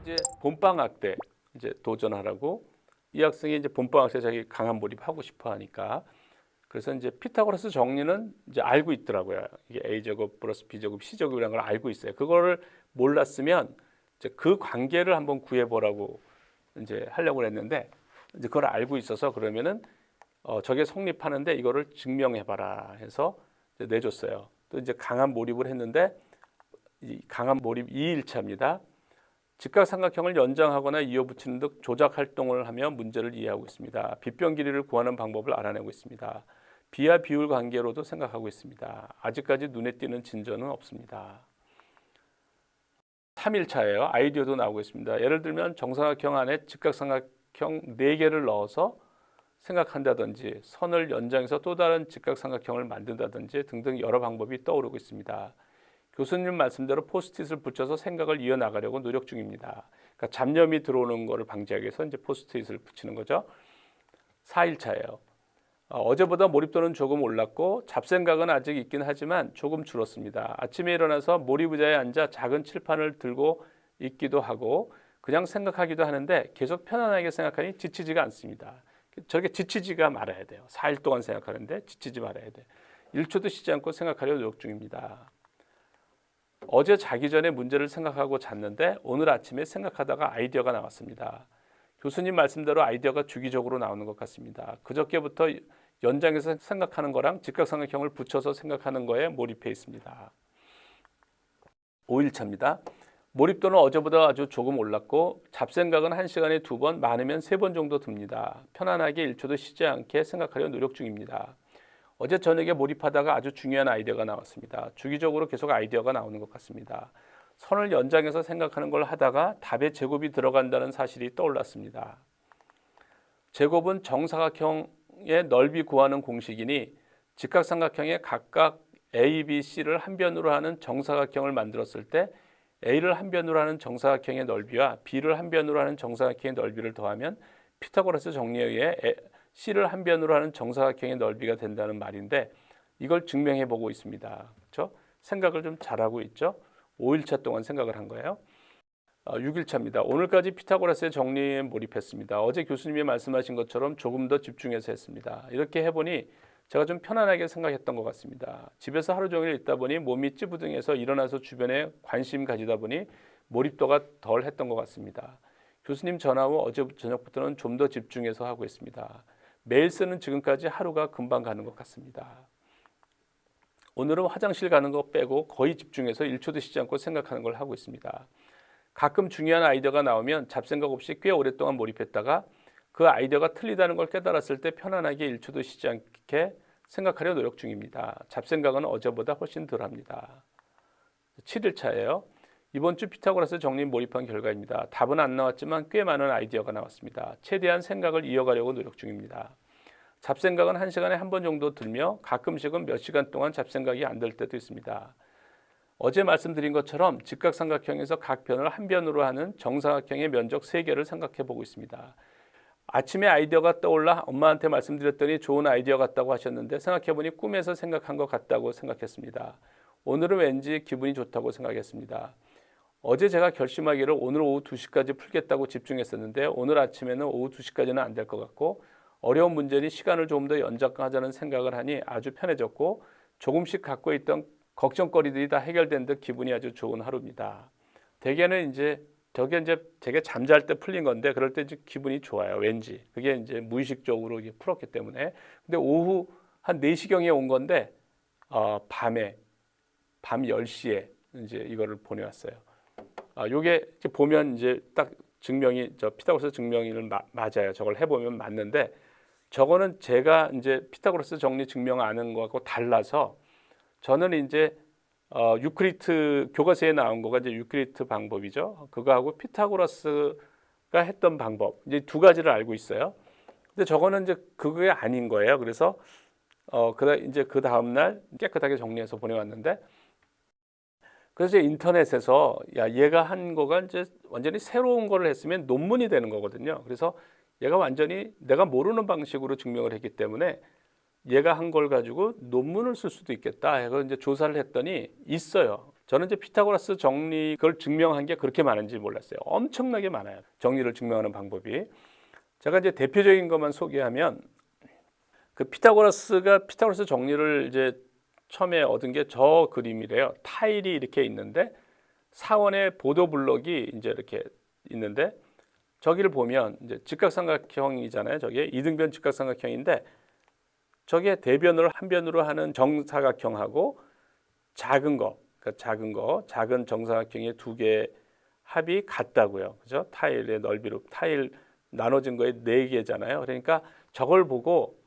이제 봄방학 때 이제 도전하라고 이 학생이 이제 봄방학 때 자기 강한 몰입하고 싶어 하니까 그래서 이제 피타고라스 정리는 이제 알고 있더라고요. 이게 A 제곱 플러스 B 제곱 C 제곱이라는 걸 알고 있어요. 그거를 몰랐으면 이제 그 관계를 한번 구해보라고 이제 하려고 했는데 이제 그걸 알고 있어서 그러면은 저게 성립하는데 이거를 증명해봐라 해서 이제 내줬어요. 또 이제 강한 몰입을 했는데 이 강한 몰입 2일차입니다. 직각삼각형을 연장하거나 이어붙이는 등 조작 활동을 하며 문제를 이해하고 있습니다. 빗변 길이를 구하는 방법을 알아내고 있습니다. 비와 비율 관계로도 생각하고 있습니다. 아직까지 눈에 띄는 진전은 없습니다. 3일차예요. 아이디어도 나오고 있습니다. 예를 들면 정사각형 안에 직각삼각형 4개를 넣어서 생각한다든지 선을 연장해서 또 다른 직각삼각형을 만든다든지 등등 여러 방법이 떠오르고 있습니다. 교수님 말씀대로 포스트잇을 붙여서 생각을 이어나가려고 노력 중입니다. 그러니까 잡념이 들어오는 것을 방지하기 위해서 이제 포스트잇을 붙이는 거죠. 4일차예요. 어제보다 몰입도는 조금 올랐고 잡생각은 아직 있긴 하지만 조금 줄었습니다. 아침에 일어나서 몰입 의자에 앉아 작은 칠판을 들고 있기도 하고 그냥 생각하기도 하는데 계속 편안하게 생각하니 지치지가 않습니다. 저렇게 지치지가 말아야 돼요. 4일 동안 생각하는데 지치지 말아야 돼요. 1초도 쉬지 않고 생각하려 노력 중입니다. 어제 자기 전에 문제를 생각하고 잤는데 오늘 아침에 생각하다가 아이디어가 나왔습니다. 교수님 말씀대로 아이디어가 주기적으로 나오는 것 같습니다. 그저께부터 연장해서 생각하는 거랑 직각삼각형을 붙여서 생각하는 거에 몰입해 있습니다. 5일차입니다. 몰입도는 어제보다 아주 조금 올랐고 잡생각은 1시간에 2번, 많으면 3번 정도 듭니다. 편안하게 1초도 쉬지 않게 생각하려 노력 중입니다. 어제 저녁에 몰입하다가 아주 중요한 아이디어가 나왔습니다. 주기적으로 계속 아이디어가 나오는 것 같습니다. 선을 연장해서 생각하는 걸 하다가 답에 제곱이 들어간다는 사실이 떠올랐습니다. 제곱은 정사각형의 넓이 구하는 공식이니 직각삼각형의 각각 A, B, C를 한 변으로 하는 정사각형을 만들었을 때 A를 한 변으로 하는 정사각형의 넓이와 B를 한 변으로 하는 정사각형의 넓이를 더하면 피타고라스 정리에 의해 C를 한 변으로 하는 정사각형의 넓이가 된다는 말인데 이걸 증명해 보고 있습니다. 그렇죠? 생각을 좀 잘하고 있죠. 5일차 동안 생각을 한 거예요. 6일차입니다. 오늘까지 피타고라스의 정리에 몰입했습니다. 어제 교수님이 말씀하신 것처럼 조금 더 집중해서 했습니다. 이렇게 해보니 제가 좀 편안하게 생각했던 것 같습니다. 집에서 하루 종일 있다 보니 몸이 찌부둥해서 일어나서 주변에 관심 가지다 보니 몰입도가 덜 했던 것 같습니다. 교수님 전화 후 어제 저녁부터는 좀 더 집중해서 하고 있습니다. 매일 쓰는 지금까지 하루가 금방 가는 것 같습니다. 오늘은 화장실 가는 거 빼고 거의 집중해서 1초도 쉬지 않고 생각하는 걸 하고 있습니다. 가끔 중요한 아이디어가 나오면 잡생각 없이 꽤 오랫동안 몰입했다가 그 아이디어가 틀리다는 걸 깨달았을 때 편안하게 1초도 쉬지 않게 생각하려 노력 중입니다. 잡생각은 어제보다 훨씬 덜합니다. 7일차예요. 이번 주 피타고라스 정리 몰입한 결과입니다. 답은 안 나왔지만 꽤 많은 아이디어가 나왔습니다. 최대한 생각을 이어가려고 노력 중입니다. 잡생각은 1시간에 한 번 정도 들며 가끔씩은 몇 시간 동안 잡생각이 안 들 때도 있습니다. 어제 말씀드린 것처럼 직각삼각형에서 각 변을 한 변으로 하는 정사각형의 면적 3개를 생각해 보고 있습니다. 아침에 아이디어가 떠올라 엄마한테 말씀드렸더니 좋은 아이디어 같다고 하셨는데 생각해보니 꿈에서 생각한 것 같다고 생각했습니다. 오늘은 왠지 기분이 좋다고 생각했습니다. 어제 제가 결심하기를 오늘 오후 2시까지 풀겠다고 집중했었는데 오늘 아침에는 오후 2시까지는 안 될 것 같고 어려운 문제니 시간을 조금 더 연장하자는 생각을 하니 아주 편해졌고 조금씩 갖고 있던 걱정거리들이 다 해결된 듯 기분이 아주 좋은 하루입니다. 대개는 이제 저게 이제 되게 잠잘 때 풀린 건데 그럴 때 이제 기분이 좋아요. 왠지 그게 이제 무의식적으로 이게 풀었기 때문에. 근데 오후 한 4시경에 온 건데 밤에 밤 10시에 이제 이거를 보내왔어요. 요게 이제 보면 이제 딱 증명이 저 피타고라스 증명을 맞아요. 저걸 해보면 맞는데 저거는 제가 이제 피타고라스 정리 증명 아는 거하고 달라서 저는 이제 유클리드 교과서에 나온 거가 이제 유클리드 방법이죠. 그거하고 피타고라스가 했던 방법 이제 두 가지를 알고 있어요. 근데 저거는 이제 그게 아닌 거예요. 그래서 이제 그 다음 날 깨끗하게 정리해서 보내왔는데 그래서 이제 인터넷에서 야 얘가 한 거가 이제 완전히 새로운 거를 했으면 논문이 되는 거거든요. 그래서 얘가 완전히 내가 모르는 방식으로 증명을 했기 때문에 얘가 한 걸 가지고 논문을 쓸 수도 있겠다 해서 이제 조사를 했더니 있어요. 저는 이제 피타고라스 정리 그걸 증명한 게 그렇게 많은지 몰랐어요. 엄청나게 많아요. 정리를 증명하는 방법이. 제가 이제 대표적인 것만 소개하면 그 피타고라스 정리를 이제 처음에 얻은 게 저 그림이래요. 타일이 이렇게 있는데 사원의 보도 블록이 이제 이렇게 있는데 저기를 보면 이제 직각삼각형이잖아요. 저게 이등변 직각삼각형인데 저게 대변을 한 변으로 하는 정사각형하고 작은 거, 그러니까 작은 정사각형의 두 개의 합이 같다고요. 그죠? 타일의 넓이로 타일 나눠진 거에 네 개잖아요. 그러니까 저걸 보고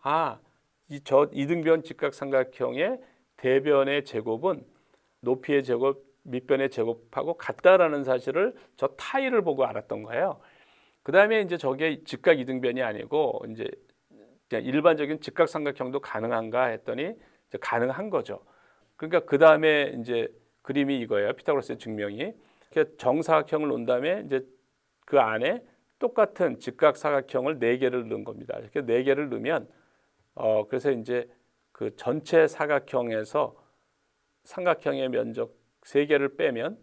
저 이등변 직각삼각형의 대변의 제곱은 높이의 제곱, 밑변의 제곱하고 같다라는 사실을 저 타일을 보고 알았던 거예요. 그 다음에 이제 저게 직각 이등변이 아니고 이제 그냥 일반적인 직각삼각형도 가능한가 했더니 이제 가능한 거죠. 그러니까 그 다음에 이제 그림이 이거예요. 피타고라스의 증명이. 정사각형을 놓은 다음에 이제 그 안에 똑같은 직각사각형을 네 개를 넣은 겁니다. 이렇게 네 개를 넣으면 그래서 이제 그 전체 사각형에서 삼각형의 면적 세 개를 빼면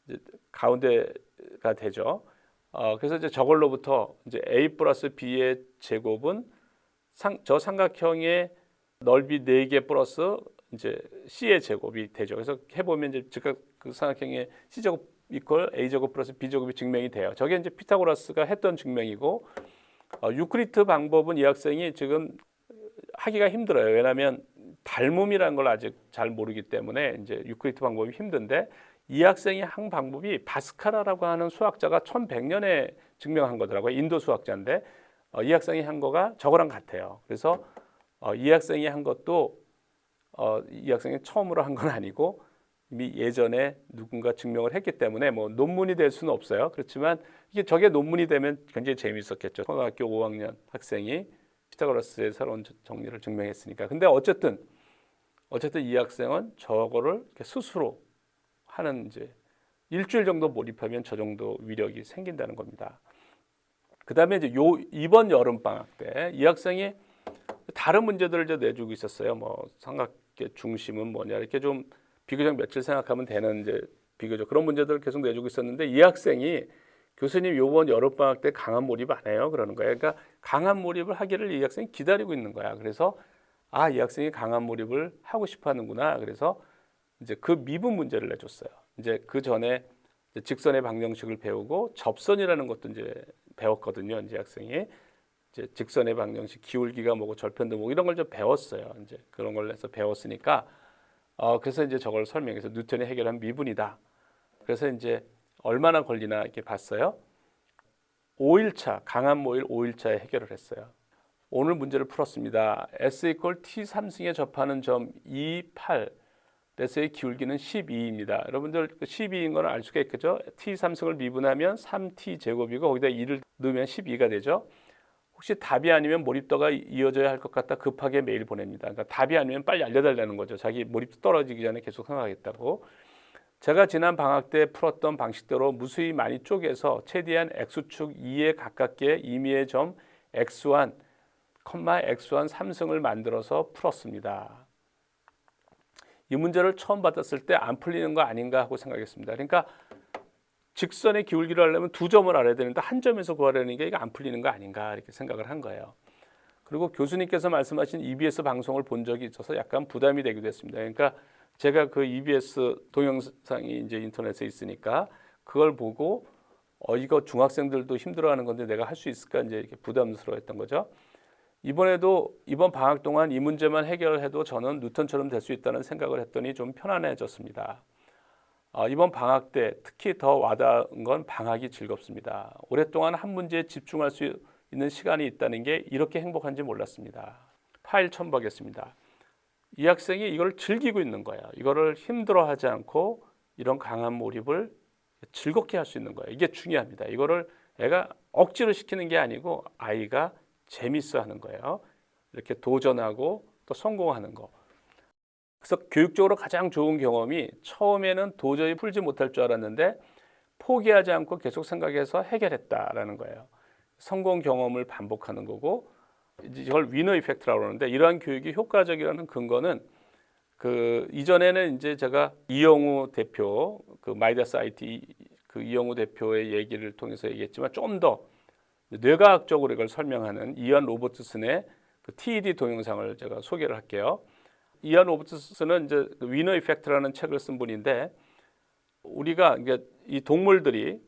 이제 가운데가 되죠. 그래서 이제 저걸로부터 이제 a 플러스 b의 제곱은 저 삼각형의 넓이 4개 플러스 이제 c의 제곱이 되죠. 그래서 해보면 이제 즉각 그 삼각형의 c 제곱 이퀄 a 제곱 플러스 b 제곱이 증명이 돼요. 저게 이제 피타고라스가 했던 증명이고 유클리드 방법은 이 학생이 지금 하기가 힘들어요. 왜냐하면 닮음이라는 걸 아직 잘 모르기 때문에 이제 유클리드 방법이 힘든데 이 학생이 한 방법이 바스카라라고 하는 수학자가 1100년에 증명한 거더라고요. 인도 수학자인데 이 학생이 한 거가 저거랑 같아요. 그래서 이 학생이 한 것도 이 학생이 처음으로 한 건 아니고 이미 예전에 누군가 증명을 했기 때문에 뭐 논문이 될 수는 없어요. 그렇지만 저게 논문이 되면 굉장히 재미있었겠죠. 초등학교 5학년 학생이 피타고라스의 새로운 정리를 증명했으니까. 근데 어쨌든 이 학생은 저거를 스스로 하는 이제 일주일 정도 몰입하면 저 정도 위력이 생긴다는 겁니다. 그 다음에 이제 이번 여름 방학 때 이 학생이 다른 문제들을 이제 내주고 있었어요. 뭐 삼각의 중심은 뭐냐 이렇게 좀 비교적 며칠 생각하면 되는 이제 비교적 그런 문제들을 계속 내주고 있었는데 이 학생이 교수님 이번 여름 방학 때 강한 몰입 안 해요? 그러는 거예요. 그러니까 강한 몰입을 하기를 이 학생이 기다리고 있는 거야. 그래서 이 학생이 강한 몰입을 하고 싶어 하는구나. 그래서 이제 그 미분 문제를 내줬어요. 이제 그 전에 직선의 방정식을 배우고 접선이라는 것도 이제 배웠거든요. 이제 학생이 이제 직선의 방정식, 기울기가 뭐고 절편도 뭐고 이런 걸 좀 배웠어요. 이제 그런 걸 해서 배웠으니까 그래서 이제 저걸 설명해서 뉴턴이 해결한 미분이다. 그래서 이제 얼마나 걸리나 이렇게 봤어요. 5일차 강한 모일 5일차에 해결을 했어요. 오늘 문제를 풀었습니다. S 이퀄 T 3승에 접하는 점 2, 8 레스의 기울기는 12입니다. 여러분들 12인 건 알 수가 있겠죠? T 3승을 미분하면 3T 제곱이고 거기다 2를 넣으면 12가 되죠. 혹시 답이 아니면 몰입도가 이어져야 할 것 같다 급하게 메일 보냅니다. 그러니까 답이 아니면 빨리 알려달라는 거죠. 자기 몰입도 떨어지기 전에 계속 생각하겠다고. 제가 지난 방학 때 풀었던 방식대로 무수히 많이 쪼개서 최대한 x축 2에 가깝게 임의의 점 x1, x1 3승을 만들어서 풀었습니다. 이 문제를 처음 받았을 때 안 풀리는 거 아닌가 하고 생각했습니다. 그러니까 직선의 기울기를 하려면 두 점을 알아야 되는데 한 점에서 구하려는 게 이거 안 풀리는 거 아닌가 이렇게 생각을 한 거예요. 그리고 교수님께서 말씀하신 EBS 방송을 본 적이 있어서 약간 부담이 되기도 했습니다. 그러니까 제가 그 EBS 동영상이 이제 인터넷에 있으니까 그걸 보고 이거 중학생들도 힘들어하는 건데 내가 할 수 있을까 이제 이렇게 부담스러워했던 거죠. 이번에도 이번 방학 동안 이 문제만 해결해도 저는 뉴턴처럼 될 수 있다는 생각을 했더니 좀 편안해졌습니다. 이번 방학 때 특히 더 와닿은 건 방학이 즐겁습니다. 오랫동안 한 문제에 집중할 수 있는 시간이 있다는 게 이렇게 행복한지 몰랐습니다. 파일 첨부하겠습니다. 이 학생이 이걸 즐기고 있는 거예요. 이거를 힘들어하지 않고 이런 강한 몰입을 즐겁게 할 수 있는 거예요. 이게 중요합니다. 이거를 애가 억지로 시키는 게 아니고 아이가 재밌어 하는 거예요. 이렇게 도전하고 또 성공하는 거. 그래서 교육적으로 가장 좋은 경험이 처음에는 도저히 풀지 못할 줄 알았는데 포기하지 않고 계속 생각해서 해결했다라는 거예요. 성공 경험을 반복하는 거고 이걸 위너 이펙트라고 그러는데 이러한 교육이 효과적이라는 근거는 그 이전에는 이제 제가 이영우 대표 그 마이다스 IT 그 이영우 대표의 얘기를 통해서 얘기했지만 좀 더 뇌과학적으로 이걸 설명하는 이안 로버트슨의 그 TED 동영상을 제가 소개를 할게요. 이안 로버트슨은 이제 그 위너 이펙트라는 책을 쓴 분인데 우리가 이게 이 동물들이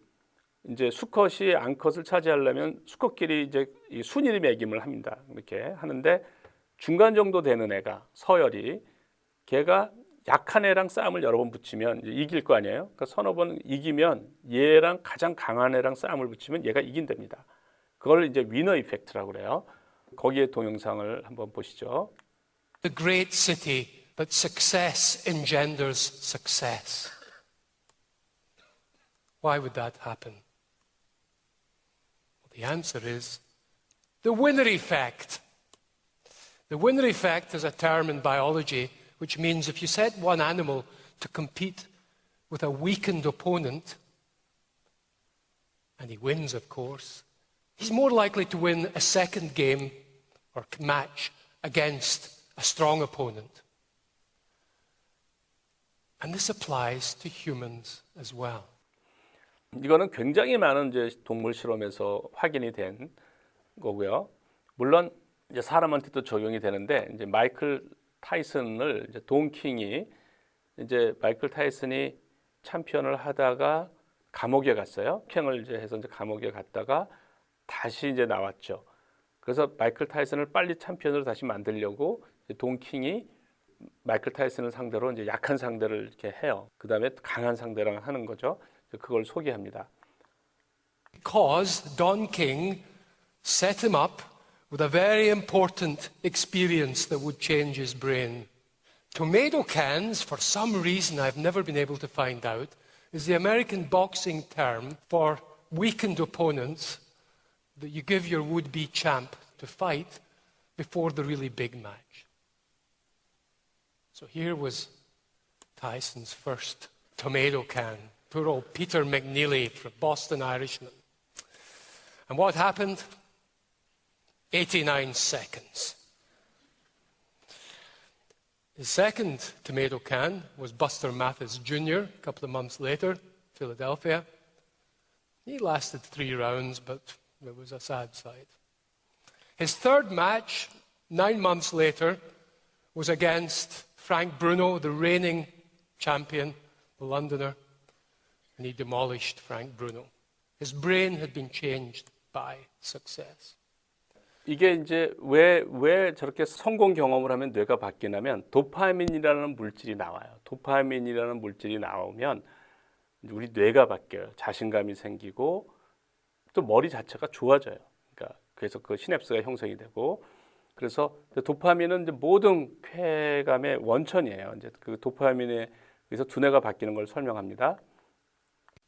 이제 수컷이 암컷을 차지하려면 수컷끼리 이제 이 순위 매김을 합니다. 이렇게 하는데 중간 정도 되는 애가 서열이 걔가 약한 애랑 싸움을 여러 번 붙이면 이제 이길 거 아니에요. 그러니까 서너 번 이기면 얘랑 가장 강한 애랑 싸움을 붙이면 얘가 이긴답니다. 그걸 이제 위너 이펙트라고 그래요. 거기에 동영상을 한번 보시죠. The great city that success engenders success. Why would that happen? Well, the answer is the winner effect. The winner effect is a term in biology which means if you set one animal to compete with a weakened opponent, and he wins, of course, he's more likely to win a second game or match against a strong opponent. And this applies to humans as well. 이거는 굉장히 많은 이제 동물 실험에서 확인이 된 거고요. 물론 이제 사람한테도 적용이 되는데 이제 마이클 타이슨을 이제 돈킹이 이제 마이클 타이슨이 챔피언을 하다가 감옥에 갔어요. 킹을 이제 해서 이제 감옥에 갔다가 다시 이제 나왔죠. 그래서 마이클 타이슨을 빨리 챔피언으로 다시 만들려고 돈킹이 마이클 타이슨을 상대로 이제 약한 상대를 이렇게 해요. 그 다음에 강한 상대랑 하는 거죠. 그걸 소개합니다. Because Don King set him up with a very important experience that would change his brain. Tomato cans, for some reason I've never been able to find out, is the American boxing term for weakened opponents that you give your would-be champ to fight before the really big match. So here was Tyson's first tomato can. Poor old Peter McNeely, from Boston Irishman. And what happened? 89 seconds. His second tomato can was Buster Mathis Jr., a couple of months later, Philadelphia. He lasted 3 rounds, but it was a sad sight. His third match, 9 months later, was against Frank Bruno, the reigning champion, the Londoner, and he demolished Frank Bruno. His brain had been changed by success. 이게 이제 왜 저렇게 성공 경험을 하면 뇌가 바뀌냐면 도파민이라는 물질이 나와요. 도파민이라는 물질이 나오면 우리 뇌가 바뀌어요. 자신감이 생기고 또 머리 자체가 좋아져요. 그러니까 그래서 그 시냅스가 형성이 되고 그래서 도파민은 이제 모든 쾌감의 원천이에요. 이제 그 도파민에 의해서 두뇌가 바뀌는 걸 설명합니다.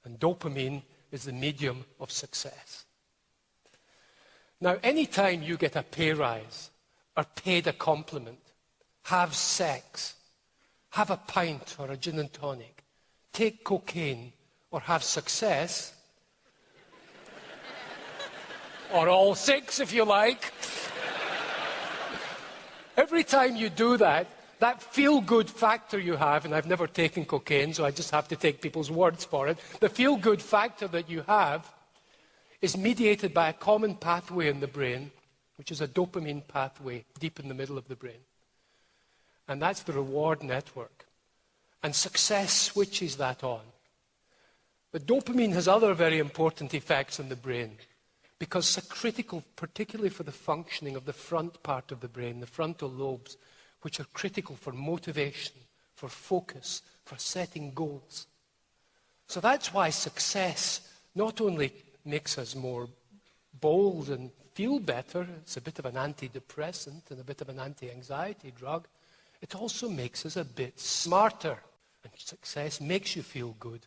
And dopamine is the medium of success. Now, anytime you get a pay rise, or paid a compliment, have sex, have a pint or a gin and tonic, take cocaine, or have success, or all 6 if you like, every time you do that, that feel-good factor you have, and I've never taken cocaine, so I just have to take people's words for it, the feel-good factor that you have is mediated by a common pathway in the brain, which is a dopamine pathway deep in the middle of the brain. And that's the reward network. And success switches that on. But dopamine has other very important effects on the brain because it's critical, particularly for the functioning of the front part of the brain, the frontal lobes, which are critical for motivation, for focus, for setting goals. So that's why success not only makes us more bold and feel better, it's a bit of an antidepressant and a bit of an anti-anxiety drug, it also makes us a bit smarter. And success makes you feel good.